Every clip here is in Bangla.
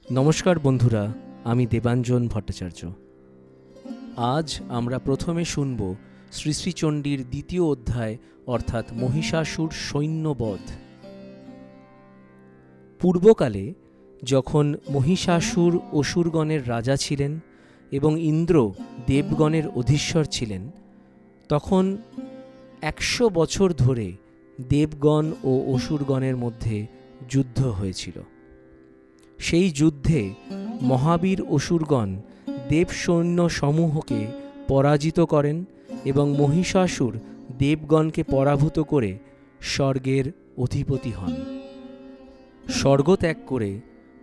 নমস্কার বন্ধুরা, আমি দেবাঞ্জন ভট্টাচার্য। আজ আমরা প্রথমে শুনব শ্রী শ্রী চণ্ডীর দ্বিতীয় অধ্যায় অর্থাৎ মহিষাসুর সৈন্যবধ। পূর্বকালে যখন মহিষাসুর অসুরগণের রাজা ছিলেন এবং ইন্দ্র দেবগণের অধীশ্বর ছিলেন, তখন 100 বছর ধরে দেবগণ ও অসুরগণের মধ্যে যুদ্ধ হয়েছিল। সেই যুদ্ধে মহাবীর অসুরগণ দেবসৈন্য সমূহকে পরাজিত করেন এবং মহিষাসুর দেবগণকে পরাভূত করে স্বর্গের অধিপতি হন। স্বর্গ ত্যাগ করে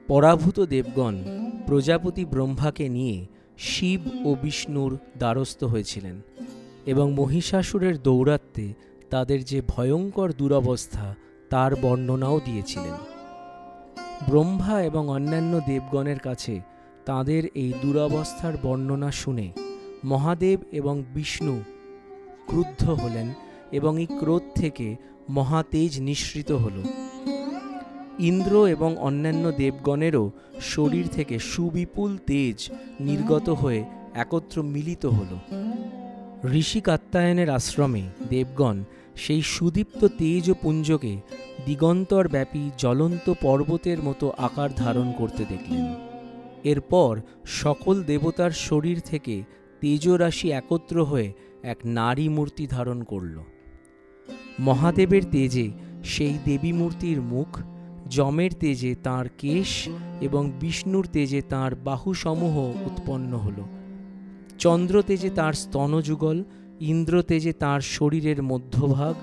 পরাভূত দেবগণ প্রজাপতি ব্রহ্মাকে নিয়ে শিব ও বিষ্ণুর দ্বারস্থ হয়েছিলেন এবং মহিষাসুরের দৌরাত্ম্যে তাদের যে ভয়ঙ্কর দুরবস্থা তার বর্ণনাও দিয়েছিলেন। ব্রহ্মা এবং অন্যান্য দেবগণের কাছে তাদের এই দুরবস্থার বর্ণনা শুনে মহাদেব এবং বিষ্ণু ক্রুদ্ধ হলেন এবং এই ক্রোধ থেকে মহাতেজ নিঃসৃত হল। ইন্দ্র এবং অন্যান্য দেবগণেরও শরীর থেকে সুবিপুল তেজ নির্গত হয়ে একত্র মিলিত হল। ঋষি কাত্যায়নের আশ্রমে দেবগণ সেই সুদীপ্ত তেজ ও পুঞ্জকে দিগন্তরব্যাপী জ্বলন্ত পর্বতের মতো আকার ধারণ করতে দেখলেন। এরপর সকল দেবতার শরীর থেকে তেজরাশি একত্র হয়ে এক নারী মূর্তি ধারণ করল। মহাদেবের তেজে সেই দেবী মূর্তির মুখ, যমের তেজে তাঁর কেশ এবং বিষ্ণুর তেজে তাঁর বাহুসমূহ উৎপন্ন হল। চন্দ্র তেজে তাঁর স্তনযুগল, ইন্দ্র তেজে তাঁর শরীরের মধ্যভাগ,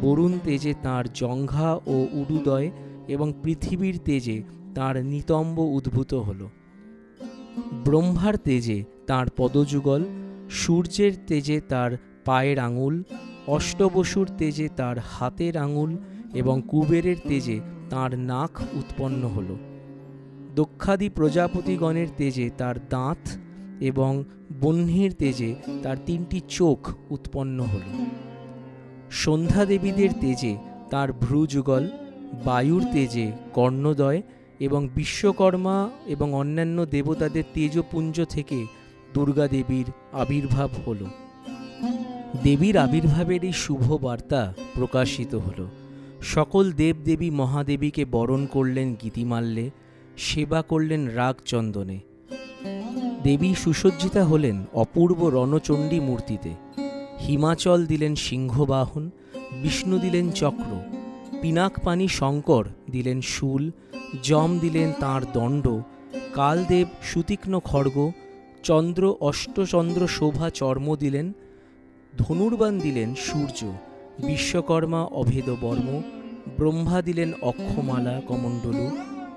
বরুণ তেজে তাঁর জঙ্ঘা ও উরুদয় এবং পৃথিবীর তেজে তাঁর নিতম্ব উদ্ভূত হল। ব্রহ্মার তেজে তাঁর পদযুগল, সূর্যের তেজে তাঁর পায়ের আঙুল, অষ্টবসুর তেজে তাঁর হাতের আঙুল এবং কুবেরের তেজে তাঁর নাক উৎপন্ন হল। দক্ষাদি প্রজাপতিগণের তেজে তাঁর দাঁত এবং বহ্নির তেজে তাঁর 3টি চোখ উৎপন্ন হল। সন্ধ্যা দেবীদের তেজে তাঁর ভ্রুযুগল, বায়ুর তেজে কর্ণদয় এবং বিশ্বকর্মা এবং অন্যান্য দেবতাদের তেজপুঞ্জ থেকে দুর্গা দেবীর আবির্ভাব হল। দেবীর আবির্ভাবের এই শুভ বার্তা প্রকাশিত হল। সকল দেবদেবী মহাদেবীকে বরণ করলেন গীতিমাল্যে, সেবা করলেন রাগ চন্দনে। দেবী সুসজ্জিতা হলেন অপূর্ব রণচণ্ডী মূর্তিতে। হিমাচল দিলেন সিংহবাহন, বিষ্ণু দিলেন চক্র, পিনাকপানি শঙ্কর দিলেন শূল, যম দিলেন তাঁর দণ্ড, কালদেব সুতীক্ষ্ণ খড়গ, চন্দ্র অষ্টচন্দ্র শোভা চর্ম দিলেন, ধনুর্বাণ দিলেন সূর্য, বিশ্বকর্মা অভেদ বর্ম, ব্রহ্মা দিলেন অক্ষমালা কমণ্ডলু,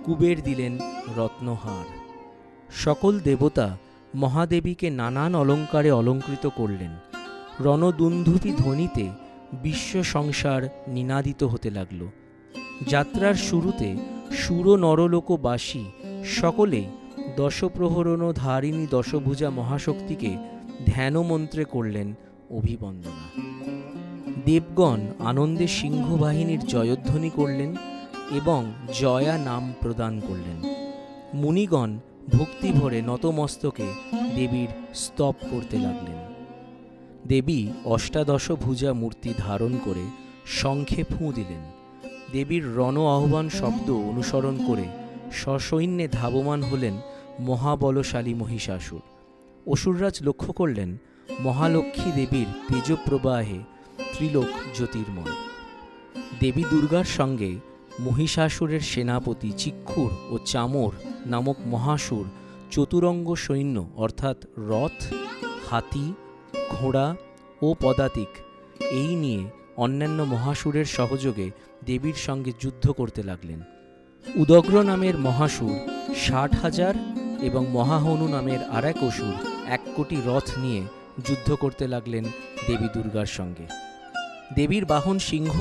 কুবের দিলেন রত্নহার। সকল দেবতা মহাদেবীকে নানান অলঙ্কারে অলঙ্কৃত করলেন। রণদুন্দুভি ধ্বনিতে বিশ্ব সংসার নিনাদিত হতে লাগল। যাত্রার শুরুতে সুর নরলোকবাসী সকলেই দশপ্রহরণ ধারিণী দশভুজা মহাশক্তিকে ধ্যানমন্ত্রে করলেন অভিবন্দনা। দেবগণ আনন্দে সিংহবাহিনীর জয়ধ্বনি করলেন এবং জয়া নাম প্রদান করলেন। মুনিগণ ভক্তি ভরে নতমস্তকে দেবীর স্তব করতে লাগলেন। দেবী অষ্টাদশ ভুজা মূর্তি ধারণ করে শঙ্খে ফুঁ দিলেন। দেবীর রণ আহ্বান শব্দ অনুসরণ করে সসৈন্যে ধাবমান হলেন মহাবলশালী মহিষাসুর। অসুররাজ লক্ষ্য করলেন মহালক্ষ্মী দেবীর তেজপ্রবাহে ত্রিলোক জ্যোতির্ময়। দেবী দুর্গার সঙ্গে মহিষাসুরের সেনাপতি চিক্ষুর ও চামর নামক মহাসুর চতুরঙ্গ সৈন্য অর্থাৎ রথ, হাতি, ঘোড়া ও পদাতিক এই নিয়ে অন্যান্য মহাসুরের সহযোগে দেবীর সঙ্গে যুদ্ধ করতে লাগলেন। উদগ্র নামের মহাসুর 60,000 এবং মহাহনু নামের আরেক অসুর 1 কোটি রথ নিয়ে যুদ্ধ করতে লাগলেন দেবী দুর্গার সঙ্গে। দেবীর বাহন সিংহ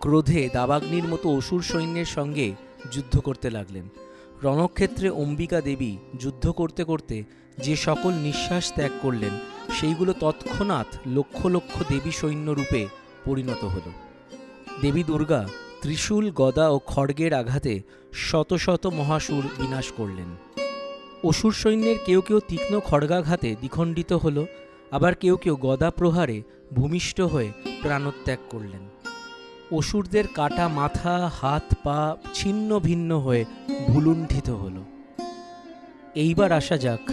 ক্রোধে দাবাগ্নির মতো অসুর সৈন্যের সঙ্গে যুদ্ধ করতে লাগলেন। রণক্ষেত্রে অম্বিকা দেবী যুদ্ধ করতে করতে যে সকল নিঃশ্বাস ত্যাগ করলেন সেইগুলো তৎক্ষণাৎ লক্ষ লক্ষ দেবী সৈন্য রূপে পরিণত হল। দেবী দুর্গা ত্রিশূল, গদা ও খড়গের আঘাতে শত শত মহাসুর বিনাশ করলেন। অসুর সৈন্যের কেউ কেউ তীক্ষ্ণ খড়গাঘাতে দ্বিখণ্ডিত হল, আবার কেউ কেউ গদা প্রহারে ভূমিষ্ঠ হয়ে প্রাণত্যাগ করলেন। অসুরদের কাটা মাথা, হাত, পা ছিন্ন ভিন্ন হয়ে ভুলুণ্ঠিত হল। এইবার আসা যাক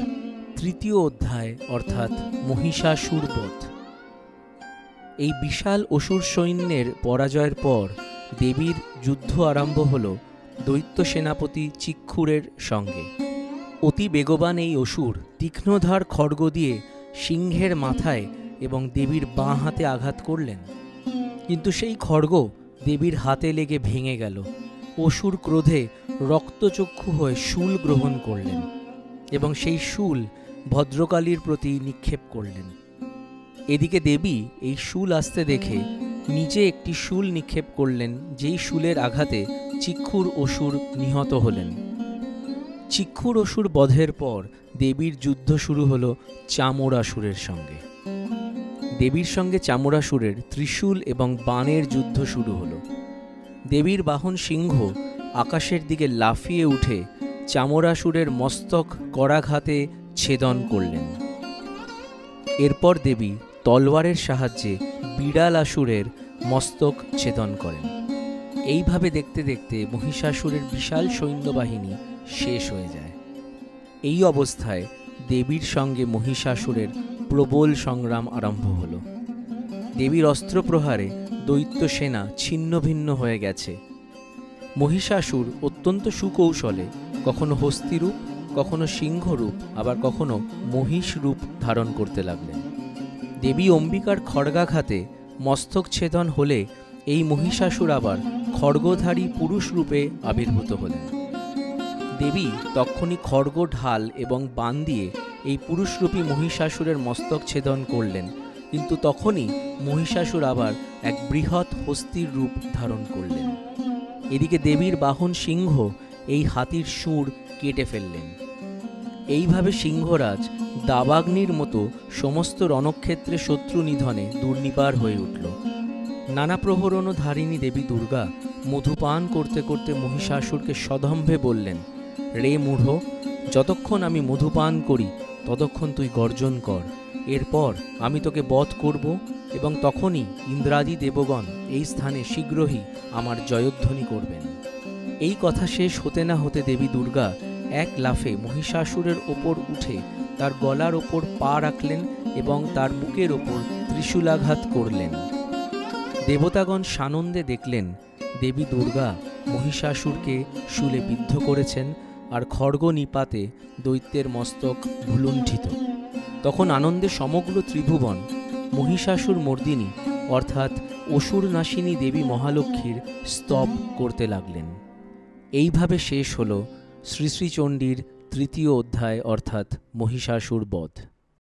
তৃতীয় অধ্যায়, অর্থাৎ মহিষাসুর বধ। এই বিশাল অসুর সৈন্যের পরাজয়ের পর দেবীর যুদ্ধ আরম্ভ হল দৈত্য সেনাপতি চিক্ষুরের সঙ্গে। অতি বেগবান এই অসুর তীক্ষ্ণধার খড়গ দিয়ে সিংহের মাথায় এবং দেবীর বাঁ হাতে আঘাত করলেন, কিন্তু সেই খড়গ দেবীর হাতে লেগে ভেঙে গেল। অসুর ক্রোধে রক্তচক্ষু হয়ে শূল গ্রহণ করলেন এবং সেই শূল ভদ্রকালীর প্রতি নিক্ষেপ করলেন। এদিকে দেবী এই শূল আসতে দেখে নিজে একটি শূল নিক্ষেপ করলেন, যেই শূলের আঘাতে চিক্ষুর অসুর নিহত হলেন। চিক্ষুর অসুর বধের পর দেবীর যুদ্ধ শুরু হল চামরাসুরের সঙ্গে। দেবীর সঙ্গে চামরাসুরের ত্রিশূল এবং বাণের যুদ্ধ শুরু হল। দেবীর বাহন সিংহ আকাশের দিকে লাফিয়ে উঠে চামরাসুরের মস্তক করাঘাতে ছেদন করলেন। এরপর দেবী তলোয়ারের সাহায্যে বিড়ালাসুরের মস্তক ছেদন করেন। এইভাবে দেখতে দেখতে মহিষাসুরের বিশাল সৈন্যবাহিনী শেষ হয়ে যায়। এই অবস্থায় দেবীর সঙ্গে মহিষাসুরের প্রবল সংগ্রাম আরম্ভ হল। দেবীর অস্ত্রপ্রহারে দৈত্য সেনা ছিন্ন ভিন্ন হয়ে গেছে। মহিষাসুর অত্যন্ত সুকৌশলে কখনো হস্তিরূপ, কখনো সিংহরূপ, আবার কখনো মহিষ রূপ ধারণ করতে লাগলেন। দেবী অম্বিকার খড়গাঘাতে মস্তক ছেদন হলে এই মহিষাসুর আবার খড়গধারী পুরুষ রূপে আবির্ভূত হলেন। দেবী তক্ষুনি খড়গ ঢাল এবং বাণ দিয়ে এই পুরুষরূপী মহিষাসুরের মস্তক ছেদন করলেন, কিন্তু তখনই মহিষাসুর আবার এক বৃহৎ হস্তির রূপ ধারণ করলেন। এদিকে দেবীর বাহন সিংহ এই হাতির শুঁড় কেটে ফেললেন। এইভাবে সিংহরাজ দাবাগ্নির মতো সমস্ত রণক্ষেত্রে শত্রু নিধনে দুর্নিবার হয়ে উঠল। নানা প্রহরণধারিণী দেবী দুর্গা মধুপান করতে করতে মহিষাসুরকে সদম্ভে বললেন, রে মূঢ়, যতক্ষণ আমি মধুপান করি ততক্ষণ তুই গর্জন কর। এরপর আমি তোকে বধ করব এবং তখনই ইন্দ্রাদি দেবগণ এই স্থানে শীঘ্রই আমার জয়ধ্বনি করবেন। এই কথা শেষ হতে না হতে দেবী দুর্গা এক লাফে মহিষাসুরের ওপর উঠে তার গলার ওপর পা রাখলেন এবং তার বুকের ওপর ত্রিশূলাঘাত করলেন। দেবতাগণ সানন্দে দেখলেন দেবী দুর্গা মহিষাসুরকে শূলে বিদ্ধ করেছেন আর খড়গ নিপাতে দৈত্যের মস্তক ভুলুণ্ঠিত। তখন আনন্দে সমগ্র ত্রিভুবন মহিষাসুর মর্দিনী অর্থাৎ অসুর নাশিনী দেবী মহালক্ষ্মীর স্তব করতে লাগলেন। এইভাবে শেষ হল শ্রী শ্রী চণ্ডীর তৃতীয় অধ্যায়, অর্থাৎ মহিষাসুর বধ।